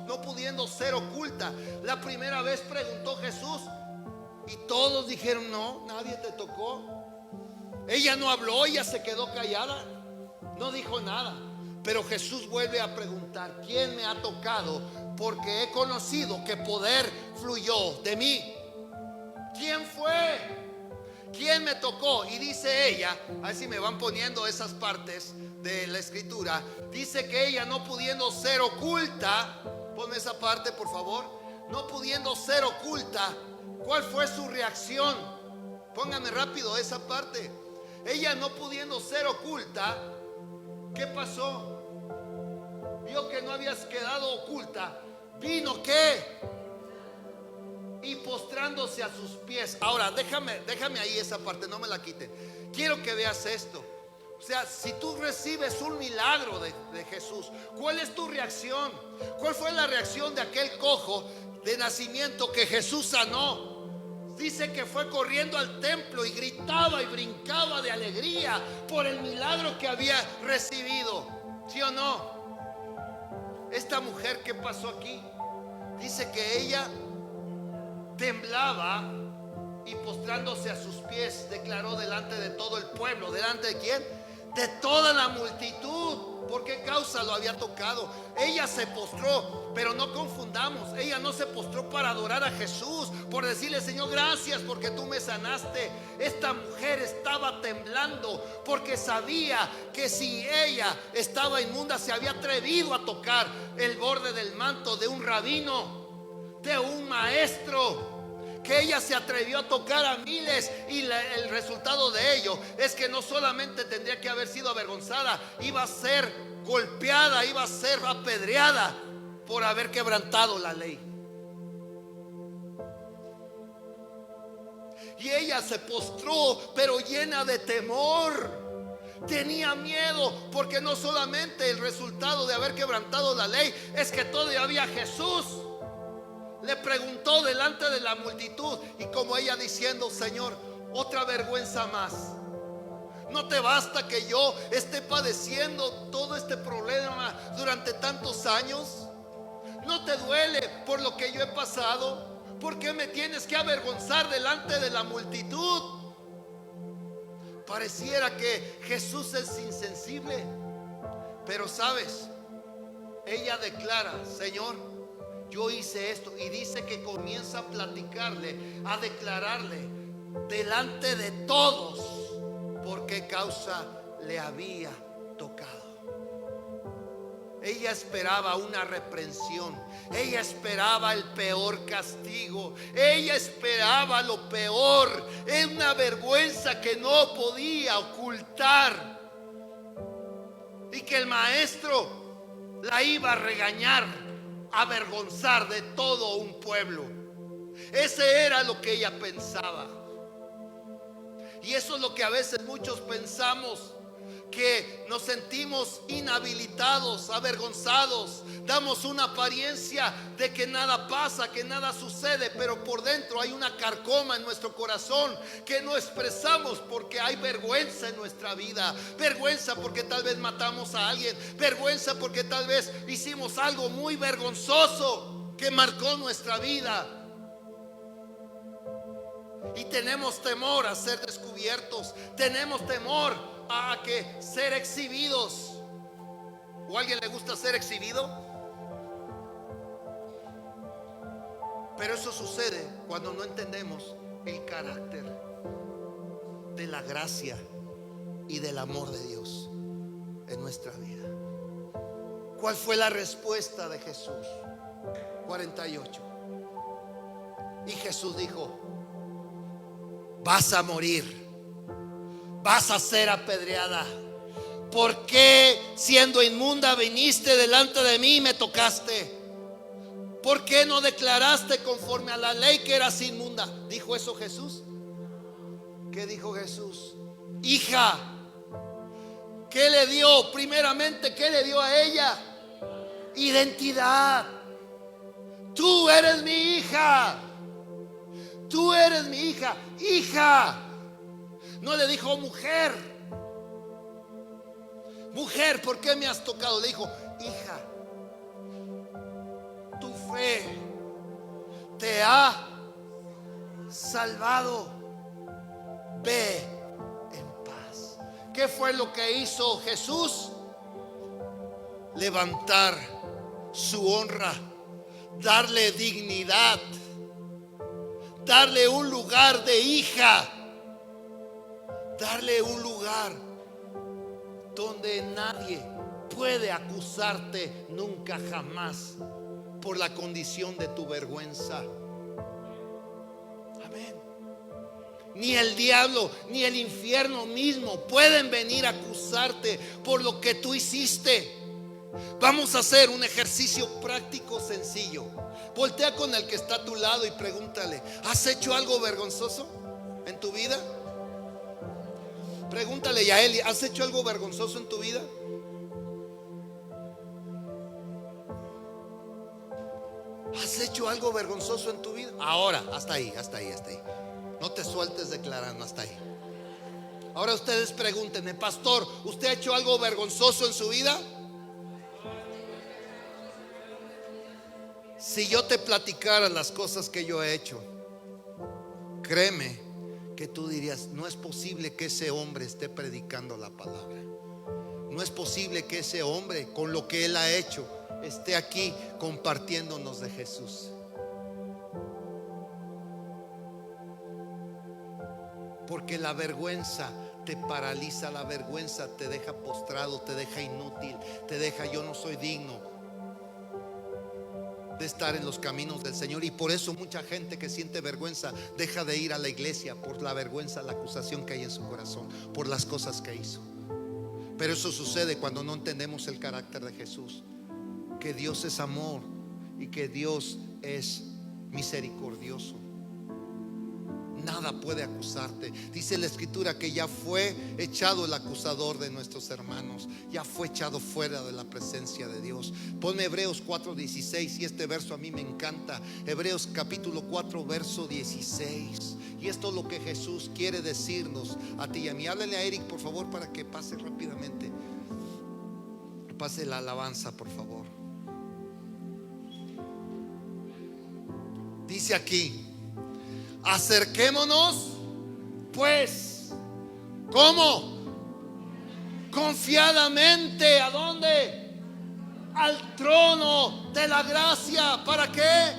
Speaker 1: no pudiendo ser oculta. La primera vez preguntó Jesús y todos dijeron: no, nadie te tocó. Ella no habló, ella se quedó callada, no dijo nada. Pero Jesús vuelve a preguntar: ¿quién me ha tocado? Porque he conocido que poder fluyó de mí. ¿Quién fue? ¿Quién me tocó? Y dice ella, a ver si me van poniendo esas partes de la escritura. Dice que ella, no pudiendo ser oculta, ponme esa parte por favor, no pudiendo ser oculta, ¿cuál fue su reacción? Póngame rápido esa parte. Ella, no pudiendo ser oculta, ¿qué pasó? Vio que no habías quedado oculta. Vino ¿qué? Y postrándose a sus pies. Ahora déjame ahí esa parte, no me la quiten. Quiero que veas esto. O sea, si tú recibes un milagro de Jesús, ¿cuál es tu reacción? ¿Cuál fue la reacción de aquel cojo de nacimiento que Jesús sanó? Dice que fue corriendo al templo y gritaba y brincaba de alegría por el milagro que había recibido. ¿Sí o no? Esta mujer, ¿qué pasó aquí? Dice que ella temblaba y postrándose a sus pies declaró delante de todo el pueblo. ¿Delante de quién? De toda la multitud. ¿Por qué causa lo había tocado? Ella se postró, pero no confundamos. Ella no se postró para adorar a Jesús, por decirle: Señor, gracias porque tú me sanaste. Esta mujer estaba temblando porque sabía que si ella estaba inmunda, se había atrevido a tocar el borde del manto de un rabino, de un maestro, que ella se atrevió a tocar a miles. Y el resultado de ello es que no solamente tendría que haber sido avergonzada, iba a ser golpeada, iba a ser apedreada por haber quebrantado la ley. Y ella se postró, pero llena de temor. Tenía miedo, porque no solamente el resultado de haber quebrantado la ley es que todavía había Jesús. Le preguntó delante de la multitud, y como ella diciendo: Señor, otra vergüenza más. ¿No te basta que yo esté padeciendo todo este problema durante tantos años? ¿No te duele por lo que yo he pasado? ¿Por qué me tienes que avergonzar delante de la multitud? Pareciera que Jesús es insensible, pero sabes, ella declara: Señor, yo hice esto. Y dice que comienza a platicarle, a declararle delante de todos por qué causa le había tocado. Ella esperaba una reprensión, ella esperaba el peor castigo, ella esperaba lo peor, es una vergüenza que no podía ocultar, y que el maestro la iba a regañar, avergonzar de todo un pueblo. Ese era lo que ella pensaba. Y eso es lo que a veces muchos pensamos, que nos sentimos inhabilitados, avergonzados, damos una apariencia de que nada pasa, que nada sucede, pero por dentro hay una carcoma en nuestro corazón que no expresamos porque hay vergüenza en nuestra vida. Vergüenza porque tal vez matamos a alguien, vergüenza porque tal vez hicimos algo muy vergonzoso que marcó nuestra vida. Y tenemos temor a ser descubiertos, tenemos temor a que ser exhibidos. ¿O a alguien le gusta ser exhibido? Pero eso sucede cuando no entendemos el carácter de la gracia y del amor de Dios en nuestra vida. ¿Cuál fue la respuesta de Jesús? 48. Y Jesús dijo: vas a morir, vas a ser apedreada. ¿Por qué, siendo inmunda, viniste delante de mí y me tocaste? ¿Por qué no declaraste conforme a la ley que eras inmunda? ¿Dijo eso Jesús? ¿Qué dijo Jesús? Hija. ¿Qué le dio? Primeramente, ¿qué le dio a ella? Identidad. Tú eres mi hija. Tú eres mi hija. Hija. No le dijo mujer. Mujer, ¿por qué me has tocado? Le dijo: hija, tu fe te ha salvado. Ve en paz. ¿Qué fue lo que hizo Jesús? Levantar su honra, darle dignidad, darle un lugar de hija, darle un lugar donde nadie puede acusarte nunca jamás por la condición de tu vergüenza. Amén. Ni el diablo ni el infierno mismo pueden venir a acusarte por lo que tú hiciste. Vamos a hacer un ejercicio práctico sencillo. Voltea con el que está a tu lado y pregúntale: ¿has hecho algo vergonzoso en tu vida? Pregúntale a él: ¿has hecho algo vergonzoso en tu vida? ¿Has hecho algo vergonzoso en tu vida? Ahora, hasta ahí. No te sueltes declarando, hasta ahí. Ahora ustedes pregúntenme: pastor, ¿usted ha hecho algo vergonzoso en su vida? Si yo te platicara las cosas que yo he hecho, créeme que tú dirías: no es posible que ese hombre esté predicando la palabra. No es posible que ese hombre, con lo que él ha hecho, esté aquí compartiéndonos de Jesús. Porque la vergüenza te paraliza, la vergüenza te deja postrado, te deja inútil, te deja: yo no soy digno de estar en los caminos del Señor. Y por eso mucha gente que siente vergüenza deja de ir a la iglesia, por la vergüenza, la acusación que hay en su corazón, por las cosas que hizo. Pero eso sucede cuando no entendemos el carácter de Jesús, que Dios es amor y que Dios es misericordioso. Nada puede acusarte. Dice la escritura que ya fue echado el acusador de nuestros hermanos, ya fue echado fuera de la presencia de Dios. Ponme Hebreos 4:16, y este verso a mí me encanta. Hebreos capítulo 4 verso 16. Y esto es lo que Jesús quiere decirnos a ti y a mí. Háblale a Eric, por favor, para que pase rápidamente. Pase la alabanza, por favor. Dice aquí: acerquémonos pues, ¿cómo? Confiadamente. ¿A dónde? Al trono de la gracia. ¿Para qué?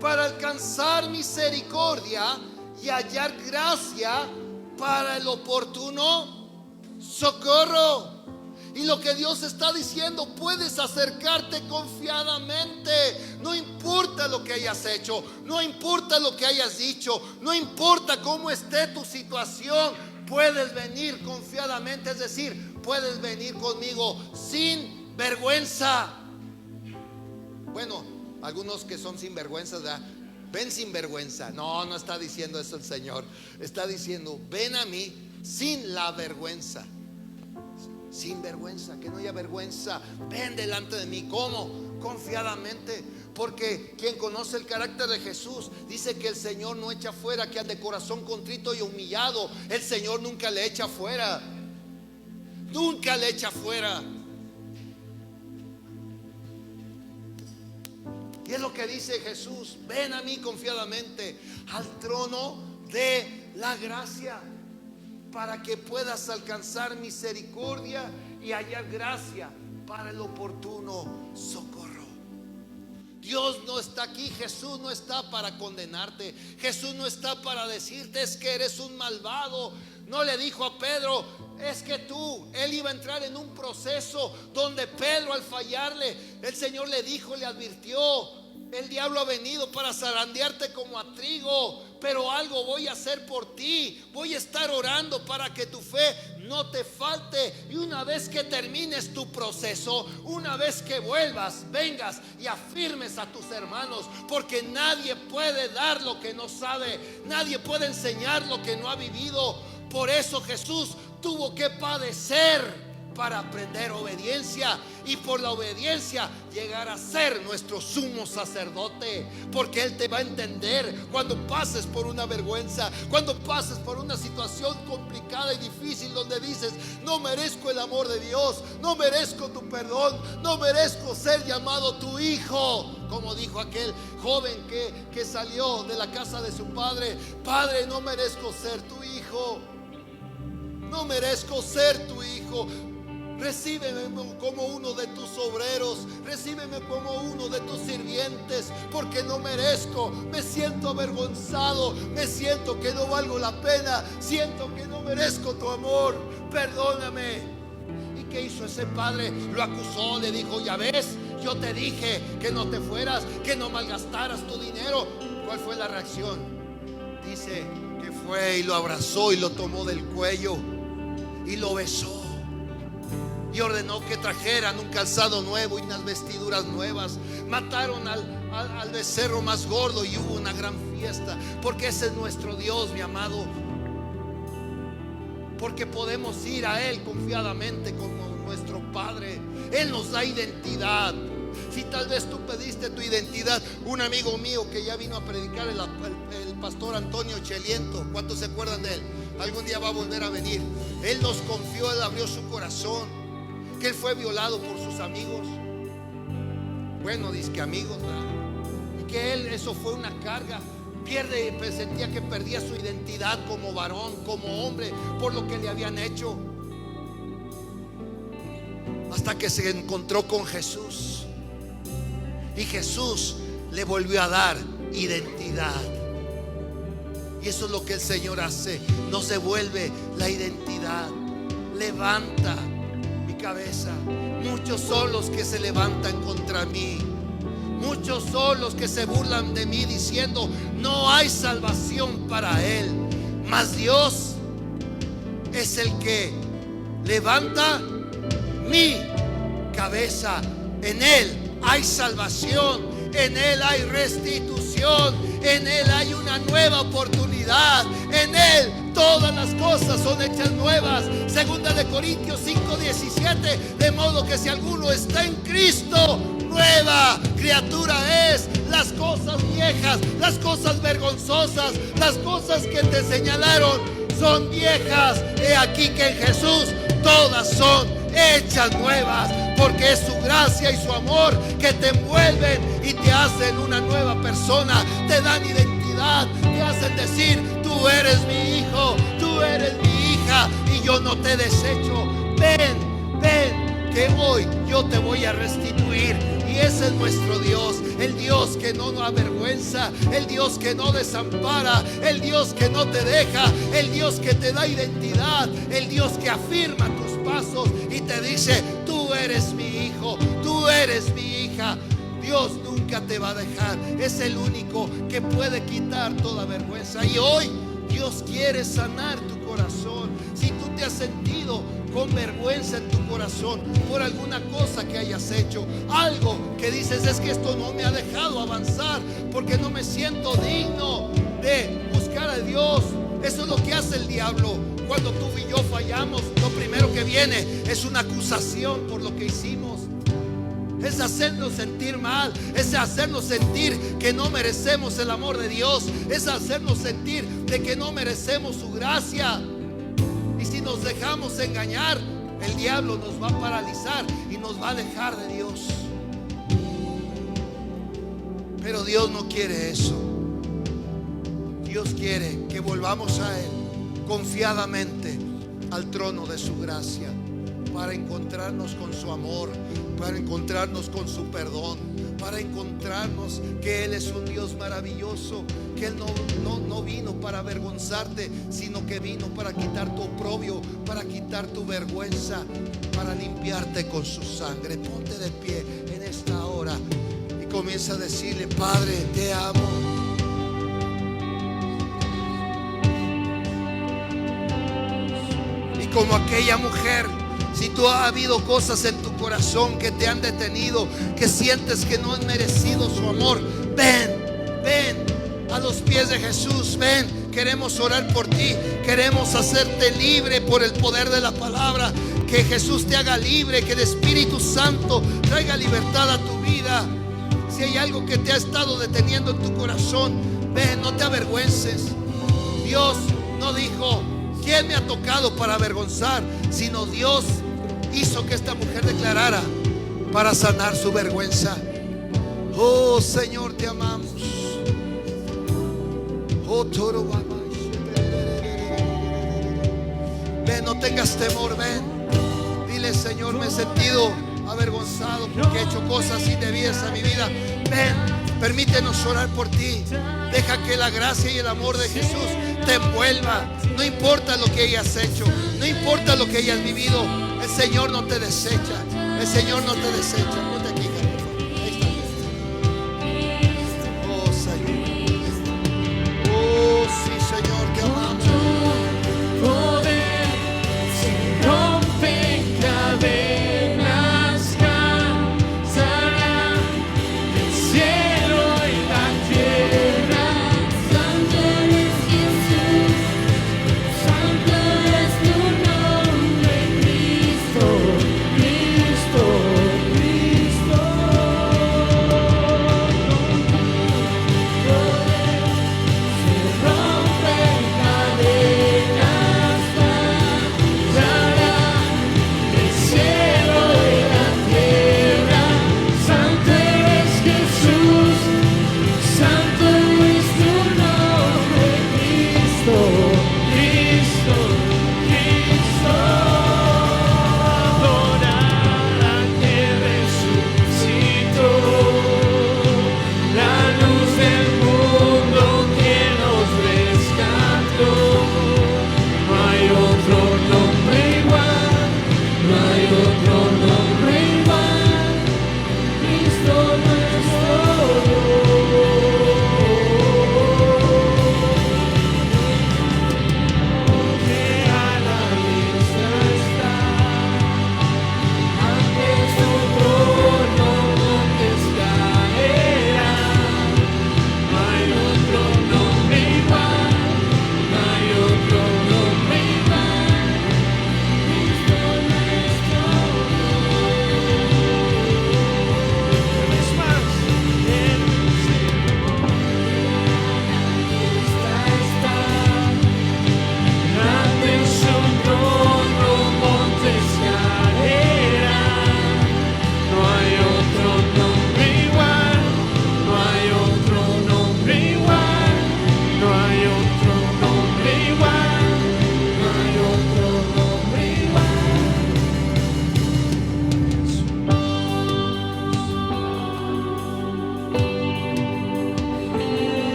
Speaker 1: Para alcanzar misericordia y hallar gracia para el oportuno socorro. Y lo que Dios está diciendo: puedes acercarte confiadamente. No importa lo que hayas hecho, no importa lo que hayas dicho, no importa cómo esté tu situación, puedes venir confiadamente. Es decir, puedes venir conmigo sin vergüenza. Bueno, algunos que son sinvergüenzas, ¿verdad? Ven sin vergüenza. No, no está diciendo eso el Señor. Está diciendo: ven a mí sin la vergüenza. Sin vergüenza, que no haya vergüenza. Ven delante de mí. ¿Cómo? Confiadamente. Porque quien conoce el carácter de Jesús dice que el Señor no echa fuera que al de corazón contrito y humillado. El Señor nunca le echa fuera. Nunca le echa fuera. Y es lo que dice Jesús: ven a mí confiadamente al trono de la gracia, para que puedas alcanzar misericordia y hallar gracia para el oportuno socorro. Dios no está aquí, Jesús no está para condenarte, Jesús no está para decirte es que eres un malvado. No le dijo a Pedro, es que él iba a entrar en un proceso donde Pedro, al fallarle, el Señor le dijo, le advirtió: el diablo ha venido para zarandearte como a trigo, pero algo voy a hacer por ti. Voy a estar orando para que tu fe no te falte. Y una vez que termines tu proceso, una vez que vuelvas, vengas y afirmes a tus hermanos, porque nadie puede dar lo que no sabe, nadie puede enseñar lo que no ha vivido. Por eso Jesús tuvo que padecer para aprender obediencia, y por la obediencia llegar a ser nuestro sumo sacerdote, porque Él te va a entender cuando pases por una vergüenza, cuando pases por una situación complicada y difícil donde dices: no merezco el amor de Dios, no merezco tu perdón, no merezco ser llamado tu hijo. Como dijo aquel joven que salió de la casa de su padre: Padre, no merezco ser tu hijo, no merezco ser tu hijo. Recíbeme como uno de tus obreros, recíbeme como uno de tus sirvientes, porque no merezco, me siento avergonzado, me siento que no valgo la pena, siento que no merezco tu amor, perdóname. ¿Y qué hizo ese padre? Lo acusó, le dijo: ya ves, yo te dije que no te fueras, que no malgastaras tu dinero. ¿Cuál fue la reacción? Dice que fue y lo abrazó y lo tomó del cuello y lo besó. Y ordenó que trajeran un calzado nuevo y unas vestiduras nuevas. Mataron al becerro más gordo y hubo una gran fiesta. Porque ese es nuestro Dios, mi amado. Porque podemos ir a Él confiadamente como nuestro Padre. Él nos da identidad. Si tal vez tú pediste tu identidad, un amigo mío que ya vino a predicar, el pastor Antonio Cheliento, ¿cuántos se acuerdan de él? Algún día va a volver a venir. Él nos confió, él abrió su corazón, que él fue violado por sus amigos. Bueno, dice que amigos, ¿verdad? Y que él, eso fue una carga. Sentía que perdía su identidad como varón, como hombre, por lo que le habían hecho. Hasta que se encontró con Jesús, y Jesús le volvió a dar identidad. Y eso es lo que el Señor hace, nos devuelve la identidad. Levanta mi cabeza. Muchos son los que se levantan contra mí, muchos son los que se burlan de mí, diciendo: no hay salvación para él. Mas Dios es el que levanta mi cabeza. En Él hay salvación, en Él hay restitución, en Él hay una nueva oportunidad, en Él todas las cosas son hechas nuevas. Segunda de Corintios 5:17. De modo que si alguno está en Cristo, nueva criatura es. Las cosas viejas, las cosas vergonzosas, las cosas que te señalaron son viejas. He aquí que en Jesús todas son hechas nuevas, porque es su gracia y su amor que te envuelven y te hacen una nueva persona, te dan identidad, te hacen decir: tú eres mi hijo, tú eres mi hija, y yo no te desecho. Ven, ven, que hoy yo te voy a restituir. Y ese es nuestro Dios, el Dios que no nos avergüenza, el Dios que no desampara, el Dios que no te deja, el Dios que te da identidad, el Dios que afirma tus pasos y te dice: tú eres mi hijo, tú eres mi hija. Dios nunca te va a dejar, es el único que puede quitar toda vergüenza. Y hoy Dios quiere sanar tu corazón. Si tú te has sentido con vergüenza en tu corazón por alguna cosa que hayas hecho, algo que dices: es que esto no me ha dejado avanzar porque no me siento digno de buscar a Dios. Eso es lo que hace el diablo. Cuando tú y yo fallamos, lo primero que viene es una acusación por lo que hicimos. Es hacernos sentir mal, es hacernos sentir que no merecemos el amor de Dios, es hacernos sentir de que no merecemos su gracia. Y si nos dejamos engañar, el diablo nos va a paralizar y nos va a alejar de Dios. Pero Dios no quiere eso. Dios quiere que volvamos a Él confiadamente al trono de su gracia. para encontrarnos con su amor, para encontrarnos con su perdón, para encontrarnos que Él es un Dios maravilloso, que Él no vino para avergonzarte, sino que vino para quitar tu oprobio, para quitar tu vergüenza, para limpiarte con su sangre. Ponte de pie en esta hora y comienza a decirle: Padre, te amo. Y como aquella mujer, si tú has habido cosas en tu corazón que te han detenido, que sientes que no has merecido su amor, ven a los pies de Jesús, ven. Queremos orar por ti, queremos hacerte libre por el poder de la palabra. Que Jesús te haga libre, que el Espíritu Santo traiga libertad a tu vida. Si hay algo que te ha estado deteniendo en tu corazón, ven, no te avergüences. Dios no dijo: ¿quién me ha tocado para avergonzar? Sino Dios hizo que esta mujer declarara para sanar su vergüenza. Oh Señor, te amamos. Oh Toro, ven, no tengas temor, ven. Dile: Señor, me he sentido avergonzado porque he hecho cosas indebidas a mi vida. Ven, permítenos orar por ti. Deja que la gracia y el amor de Jesús te envuelva. No importa lo que hayas hecho, no importa lo que hayas vivido, el Señor no te desecha. El Señor no te desecha.